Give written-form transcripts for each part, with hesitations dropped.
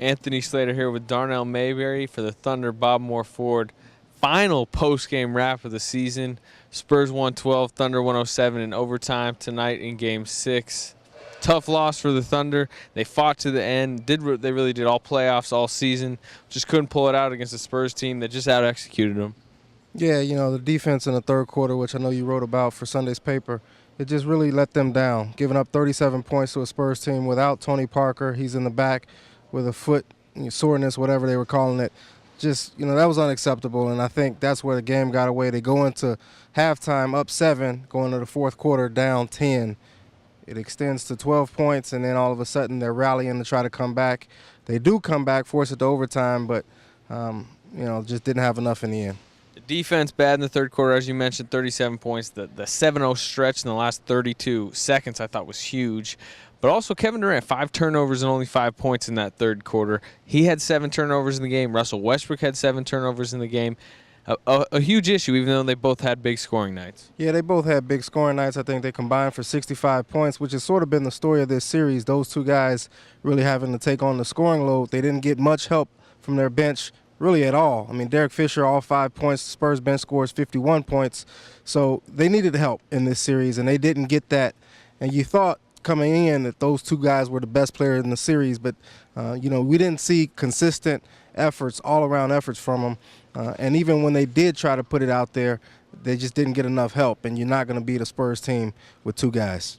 Anthony Slater here with Darnell Mayberry for the Thunder. Bob Moore Ford. Final post-game wrap of the season. Spurs 112, Thunder 107 in overtime tonight in Game 6. Tough loss for the Thunder. They fought to the end. They really did all playoffs, all season. Just couldn't pull it out against the Spurs team that just out-executed them. Yeah, the defense in the third quarter, which I know you wrote about for Sunday's paper, it just really let them down, giving up 37 points to a Spurs team without Tony Parker. He's in the back with a foot soreness, whatever they were calling it. Just, that was unacceptable, and I think that's where the game got away. They go into halftime up 7, going into the fourth quarter down 10. It extends to 12 points, and then all of a sudden they're rallying to try to come back. They do come back, force it to overtime, but, just didn't have enough in the end. The defense bad in the third quarter, as you mentioned, 37 points. The 7-0 stretch in the last 32 seconds I thought was huge. But also Kevin Durant, 5 turnovers and only 5 points in that third quarter. He had 7 turnovers in the game. Russell Westbrook had 7 turnovers in the game. A huge issue, even though they both had big scoring nights. Yeah, they both had big scoring nights. I think they combined for 65 points, which has sort of been the story of this series. Those two guys really having to take on the scoring load. They didn't get much help from their bench really at all. I mean, Derek Fisher, all 5 points. The Spurs bench scores 51 points. So they needed help in this series, and they didn't get that. And you thought coming in that those two guys were the best players in the series, but, we didn't see consistent efforts, all-around efforts from them. And even when they did try to put it out there, they just didn't get enough help, and you're not going to beat a Spurs team with 2 guys.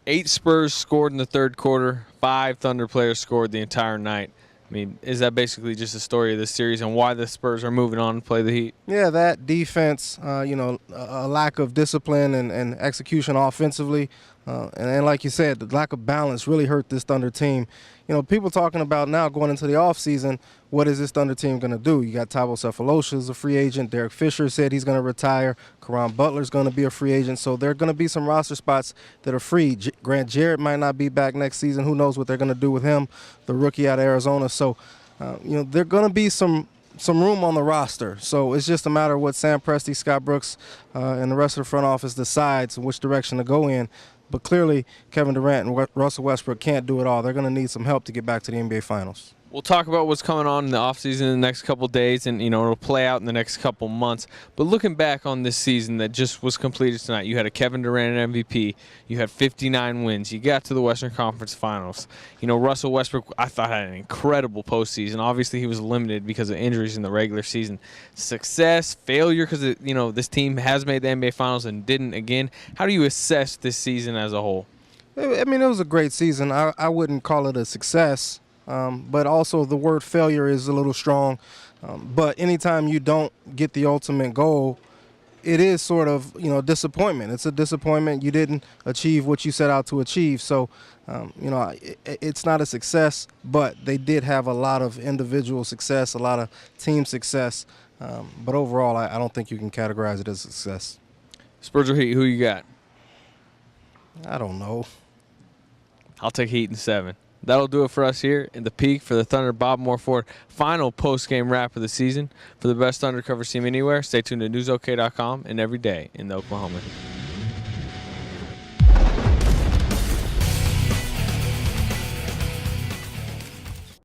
8 Spurs scored in the third quarter. 5 Thunder players scored the entire night. I mean, is that basically just a story of this series and why the Spurs are moving on to play the Heat? Yeah, that defense, a lack of discipline and execution offensively. And like you said, the lack of balance really hurt this Thunder team. People talking about now going into the offseason, what is this Thunder team going to do? You got Thabo Sefolosha, a free agent. Derek Fisher said he's going to retire. Caron Butler's going to be a free agent. So there are going to be some roster spots that are free. Grant Jarrett might not be back next season. Who knows what they're going to do with him, the rookie out of Arizona. So, there are going to be some room on the roster. So it's just a matter of what Sam Presti, Scott Brooks, and the rest of the front office decides which direction to go in. But clearly, Kevin Durant and Russell Westbrook can't do it all. They're going to need some help to get back to the NBA Finals. We'll talk about what's coming on in the offseason in the next couple days, and it'll play out in the next couple months. But looking back on this season that just was completed tonight, you had a Kevin Durant MVP. You had 59 wins. You got to the Western Conference Finals. Russell Westbrook, I thought, had an incredible postseason. Obviously, he was limited because of injuries in the regular season. Success, failure, because this team has made the NBA Finals and didn't again. How do you assess this season as a whole? I mean, it was a great season. I wouldn't call it a success. But also the word failure is a little strong. But anytime you don't get the ultimate goal, it is sort of, disappointment. It's a disappointment. You didn't achieve what you set out to achieve. So, it's not a success, but they did have a lot of individual success, a lot of team success. But overall, I don't think you can categorize it as a success. Spurs or Heat, who you got? I don't know. I'll take Heat in 7. That'll do it for us here in the Peak for the Thunder. Bob Moore Ford, final post-game wrap of the season. For the best Thunder coverage team anywhere, stay tuned to newsok.com and every day in the Oklahoma.